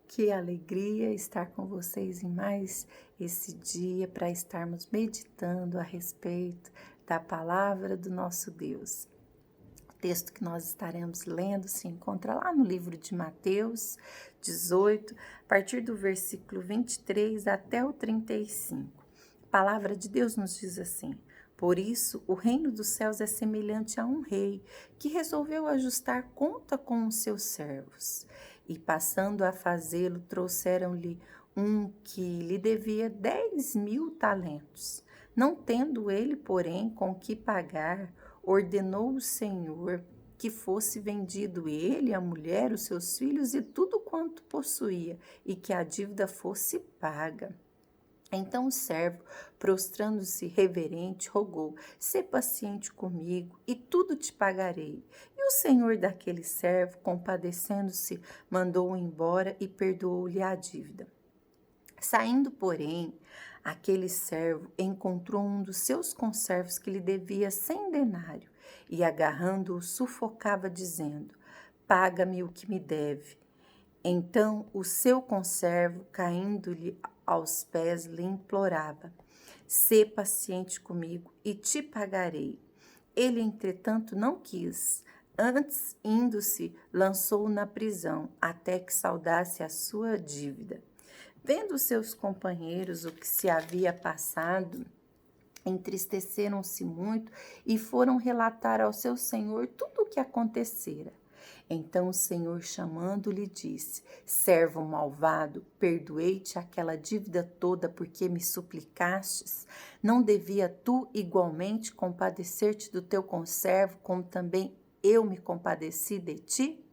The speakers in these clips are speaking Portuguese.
Que alegria estar com vocês em mais esse dia para estarmos meditando a respeito da palavra do nosso Deus. O texto que nós estaremos lendo se encontra lá no livro de Mateus 18, a partir do versículo 23 até o 35. A palavra de Deus nos diz assim: por isso, o reino dos céus é semelhante a um rei que resolveu ajustar conta com os seus servos. E passando a fazê-lo, trouxeram-lhe um que lhe devia 10.000 talentos. Não tendo ele, porém, com que pagar, ordenou o Senhor que fosse vendido ele, a mulher, os seus filhos e tudo quanto possuía, e que a dívida fosse paga. Então o servo, prostrando-se reverente, rogou: sê paciente comigo, e tudo te pagarei. E o senhor daquele servo, compadecendo-se, mandou-o embora e perdoou-lhe a dívida. Saindo, porém, aquele servo encontrou um dos seus conservos que lhe devia 100 denários, e agarrando-o, sufocava, dizendo: paga-me o que me deve. Então o seu conservo, caindo-lhe aos pés, lhe implorava: sê paciente comigo e te pagarei. Ele, entretanto, não quis. Antes, indo-se, lançou-o na prisão, até que saldasse a sua dívida. Vendo seus companheiros o que se havia passado, entristeceram-se muito e foram relatar ao seu senhor tudo o que acontecera. Então o Senhor, chamando-lhe, disse: servo malvado, perdoei-te aquela dívida toda porque me suplicastes. Não devia tu igualmente compadecer-te do teu conservo, como também eu me compadeci de ti?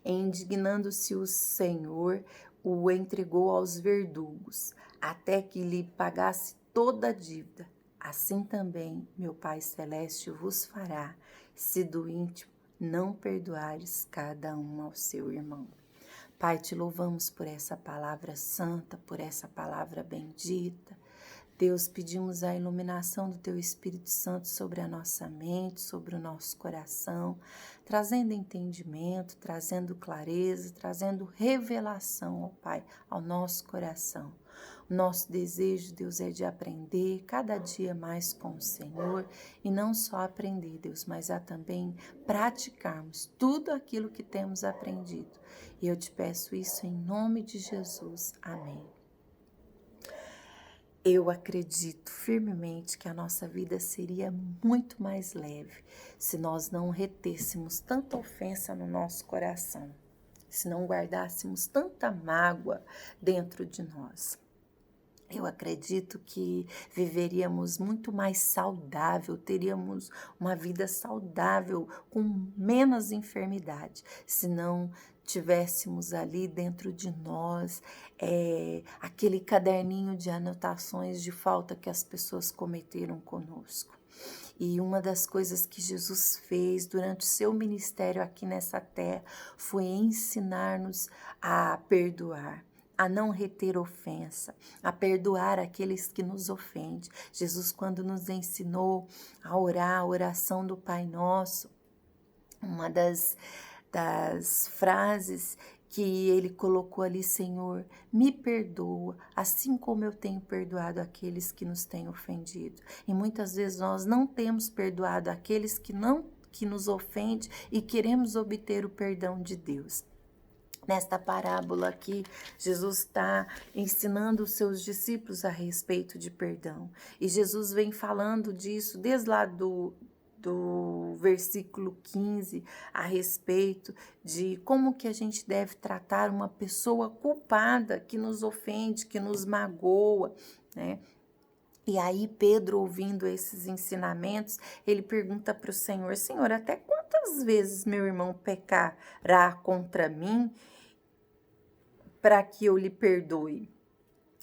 E indignando-se o Senhor, o entregou aos verdugos, até que lhe pagasse toda a dívida. Assim também meu Pai Celeste vos fará, se do íntimo não perdoares cada um ao seu irmão. Pai, te louvamos por essa palavra santa, por essa palavra bendita. Deus, pedimos a iluminação do Teu Espírito Santo sobre a nossa mente, sobre o nosso coração, trazendo entendimento, trazendo clareza, trazendo revelação, ó Pai, ao nosso coração. O nosso desejo, Deus, é de aprender cada dia mais com o Senhor e não só aprender, Deus, mas a também praticarmos tudo aquilo que temos aprendido. E eu te peço isso em nome de Jesus. Amém. Eu acredito firmemente que a nossa vida seria muito mais leve se nós não retêssemos tanta ofensa no nosso coração, se não guardássemos tanta mágoa dentro de nós. Eu acredito que viveríamos muito mais saudável, teríamos uma vida saudável, com menos enfermidade, se não tivéssemos ali dentro de nós aquele caderninho de anotações de falta que as pessoas cometeram conosco. E uma das coisas que Jesus fez durante o seu ministério aqui nessa terra foi ensinar-nos a perdoar, a não reter ofensa, a perdoar aqueles que nos ofendem. Jesus, quando nos ensinou a orar a oração do Pai Nosso, uma das frases que ele colocou ali: Senhor, me perdoa, assim como eu tenho perdoado aqueles que nos têm ofendido. E muitas vezes nós não temos perdoado aqueles que nos ofendem e queremos obter o perdão de Deus. Nesta parábola aqui, Jesus está ensinando os seus discípulos a respeito de perdão. E Jesus vem falando disso desde lá do versículo 15, a respeito de como que a gente deve tratar uma pessoa culpada que nos ofende, que nos magoa, né? E aí Pedro, ouvindo esses ensinamentos, ele pergunta para o Senhor: Senhor, até quantas vezes meu irmão pecará contra mim para que eu lhe perdoe?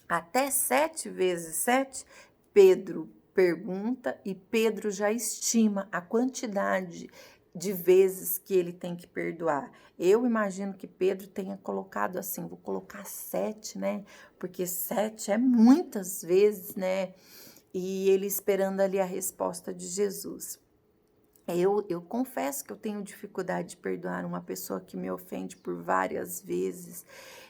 Até 7 vezes 7? Pedro pergunta e Pedro já estima a quantidade de vezes que ele tem que perdoar. Eu imagino que Pedro tenha colocado assim, vou colocar 7, né? Porque 7 é muitas vezes, né? E ele esperando ali a resposta de Jesus. Eu confesso que eu tenho dificuldade de perdoar uma pessoa que me ofende por várias vezes.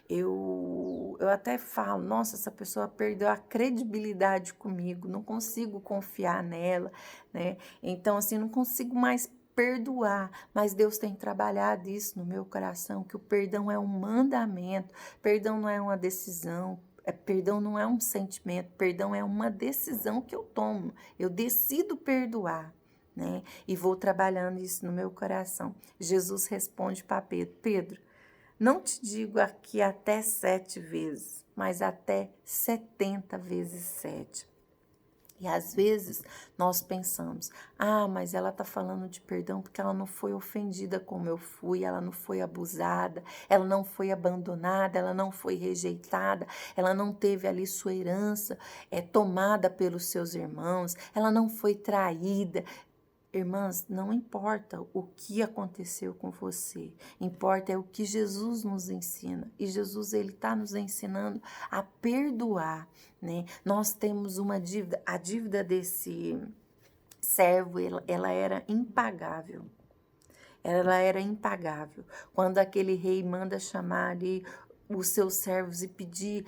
Eu até falo, nossa, essa pessoa perdeu a credibilidade comigo, não consigo confiar nela, né? Então, assim, não consigo mais perdoar, mas Deus tem trabalhado isso no meu coração, que o perdão é um mandamento, perdão não é uma decisão, perdão não é um sentimento, perdão é uma decisão que eu tomo, eu decido perdoar, né? E vou trabalhando isso no meu coração. Jesus responde para Pedro: Pedro, não te digo aqui até 7 vezes, mas até 70 vezes 7. E às vezes nós pensamos, mas ela está falando de perdão porque ela não foi ofendida como eu fui, ela não foi abusada, ela não foi abandonada, ela não foi rejeitada, ela não teve ali sua herança tomada pelos seus irmãos, ela não foi traída. Irmãs, não importa o que aconteceu com você, importa é o que Jesus nos ensina. E Jesus, ele está nos ensinando a perdoar, né? Nós temos uma dívida, a dívida desse servo, ela era impagável. Ela era impagável. Quando aquele rei manda chamar ali os seus servos e pedir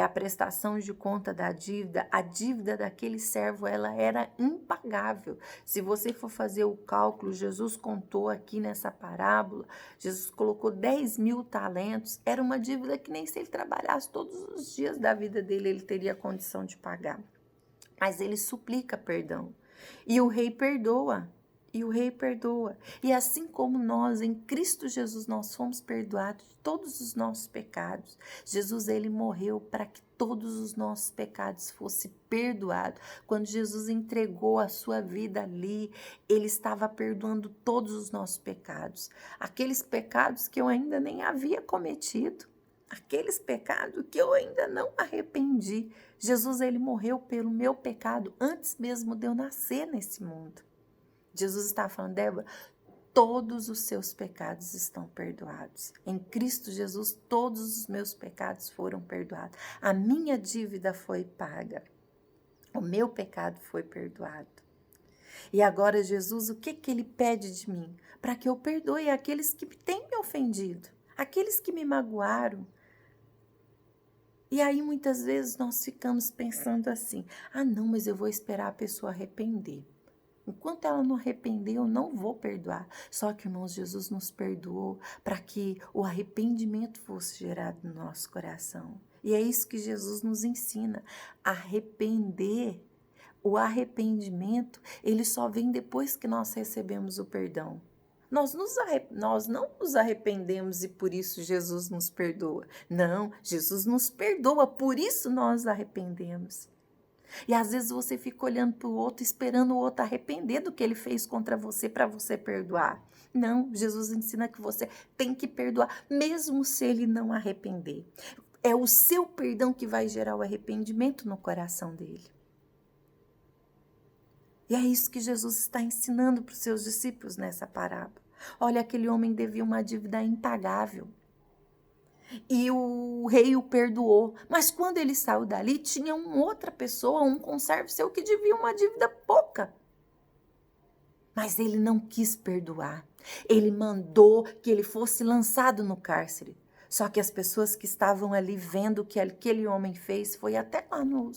a prestação de conta da dívida, a dívida daquele servo, ela era impagável. Se você for fazer o cálculo, Jesus contou aqui nessa parábola, Jesus colocou 10.000 talentos, era uma dívida que nem se ele trabalhasse todos os dias da vida dele, ele teria condição de pagar. Mas ele suplica perdão, e o rei perdoa. E o rei perdoa. E assim como nós, em Cristo Jesus, nós fomos perdoados de todos os nossos pecados. Jesus, ele morreu para que todos os nossos pecados fossem perdoados. Quando Jesus entregou a sua vida ali, ele estava perdoando todos os nossos pecados. Aqueles pecados que eu ainda nem havia cometido. Aqueles pecados que eu ainda não arrependi. Jesus, ele morreu pelo meu pecado antes mesmo de eu nascer nesse mundo. Jesus está falando, Débora, todos os seus pecados estão perdoados. Em Cristo Jesus, todos os meus pecados foram perdoados. A minha dívida foi paga. O meu pecado foi perdoado. E agora, Jesus, o que ele pede de mim? Para que eu perdoe aqueles que têm me ofendido, aqueles que me magoaram. E aí, muitas vezes, nós ficamos pensando assim, não, mas eu vou esperar a pessoa arrepender. Enquanto ela não arrepender, eu não vou perdoar. Só que, irmãos, Jesus nos perdoou para que o arrependimento fosse gerado no nosso coração. E é isso que Jesus nos ensina. Arrepender. O arrependimento, ele só vem depois que nós recebemos o perdão. Nós não nos arrependemos e por isso Jesus nos perdoa. Não, Jesus nos perdoa, por isso nós arrependemos. E às vezes você fica olhando para o outro, esperando o outro arrepender do que ele fez contra você para você perdoar. Não, Jesus ensina que você tem que perdoar, mesmo se ele não arrepender. É o seu perdão que vai gerar o arrependimento no coração dele. E é isso que Jesus está ensinando para os seus discípulos nessa parábola. Olha, aquele homem devia uma dívida impagável. E o rei o perdoou. Mas quando ele saiu dali, tinha uma outra pessoa, um conservo seu, que devia uma dívida pouca. Mas ele não quis perdoar. Ele mandou que ele fosse lançado no cárcere. Só que as pessoas que estavam ali vendo o que aquele homem fez, foi até lá no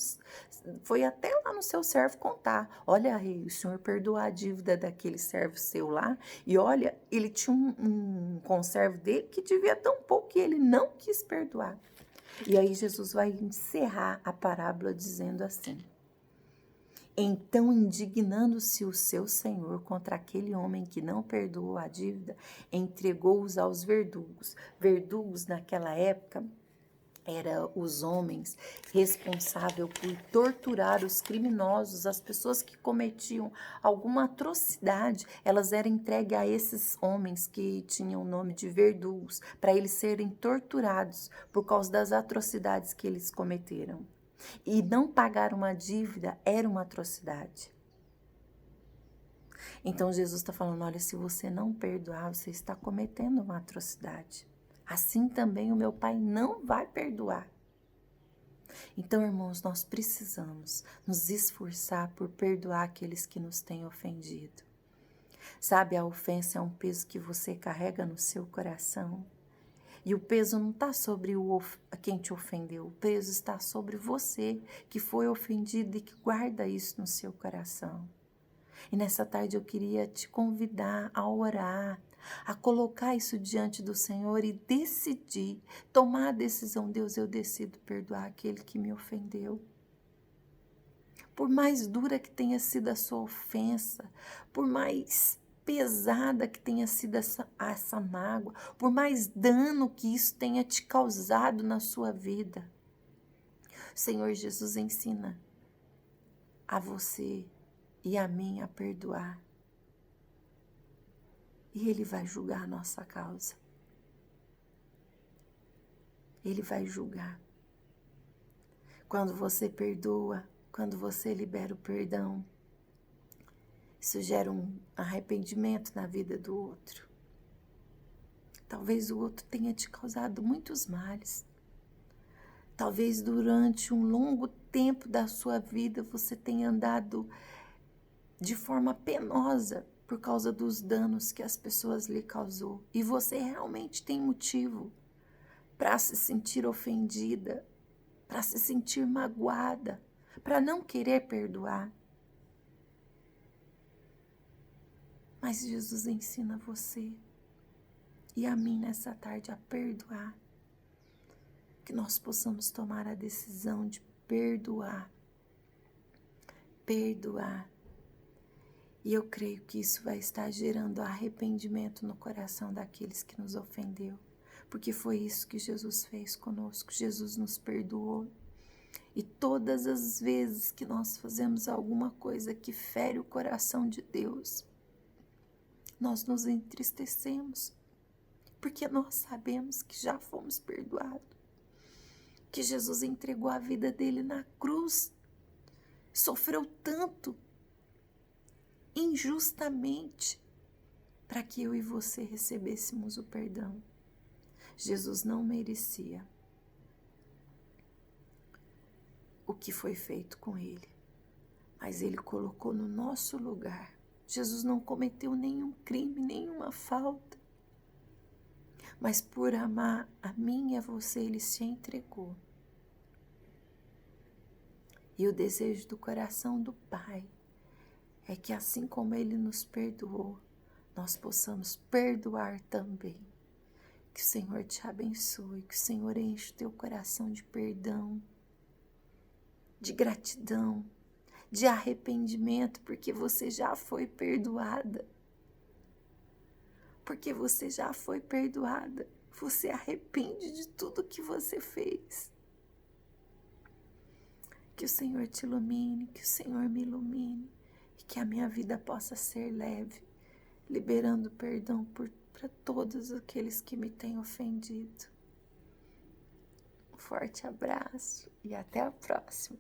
seu servo contar. Olha, rei, o senhor perdoou a dívida daquele servo seu lá. E olha, ele tinha um conservo dele que devia tão pouco e ele não quis perdoar. E aí Jesus vai encerrar a parábola dizendo assim: então, indignando-se o seu senhor contra aquele homem que não perdoou a dívida, entregou-os aos verdugos. Verdugos, naquela época, eram os homens responsáveis por torturar os criminosos, as pessoas que cometiam alguma atrocidade, elas eram entregues a esses homens que tinham o nome de verdugos, para eles serem torturados por causa das atrocidades que eles cometeram. E não pagar uma dívida era uma atrocidade. Então Jesus está falando, olha, se você não perdoar, você está cometendo uma atrocidade. Assim também o meu Pai não vai perdoar. Então, irmãos, nós precisamos nos esforçar por perdoar aqueles que nos têm ofendido. Sabe, a ofensa é um peso que você carrega no seu coração. E o peso não está sobre quem te ofendeu, o peso está sobre você que foi ofendido e que guarda isso no seu coração. E nessa tarde eu queria te convidar a orar, a colocar isso diante do Senhor e decidir, tomar a decisão. Deus, eu decido perdoar aquele que me ofendeu. Por mais dura que tenha sido a sua ofensa, por mais pesada que tenha sido essa mágoa, por mais dano que isso tenha te causado na sua vida, o Senhor Jesus ensina a você e a mim a perdoar. E Ele vai julgar a nossa causa. Ele vai julgar. Quando você perdoa, quando você libera o perdão, isso gera um arrependimento na vida do outro. Talvez o outro tenha te causado muitos males. Talvez durante um longo tempo da sua vida você tenha andado de forma penosa por causa dos danos que as pessoas lhe causou. E você realmente tem motivo para se sentir ofendida, para se sentir magoada, para não querer perdoar. Mas Jesus ensina você e a mim nessa tarde a perdoar. Que nós possamos tomar a decisão de perdoar. Perdoar. E eu creio que isso vai estar gerando arrependimento no coração daqueles que nos ofendeu. Porque foi isso que Jesus fez conosco. Jesus nos perdoou. E todas as vezes que nós fazemos alguma coisa que fere o coração de Deus, nós nos entristecemos, porque nós sabemos que já fomos perdoados, que Jesus entregou a vida dele na cruz, sofreu tanto, injustamente, para que eu e você recebêssemos o perdão. Jesus não merecia o que foi feito com ele, mas ele colocou no nosso lugar. Jesus não cometeu nenhum crime, nenhuma falta. Mas por amar a mim e a você, ele se entregou. E o desejo do coração do Pai é que assim como ele nos perdoou, nós possamos perdoar também. Que o Senhor te abençoe, que o Senhor enche o teu coração de perdão, de gratidão, de arrependimento, porque você já foi perdoada. Porque você já foi perdoada. Você arrepende de tudo que você fez. Que o Senhor te ilumine, que o Senhor me ilumine. E que a minha vida possa ser leve, liberando perdão para todos aqueles que me têm ofendido. Um forte abraço e até a próxima.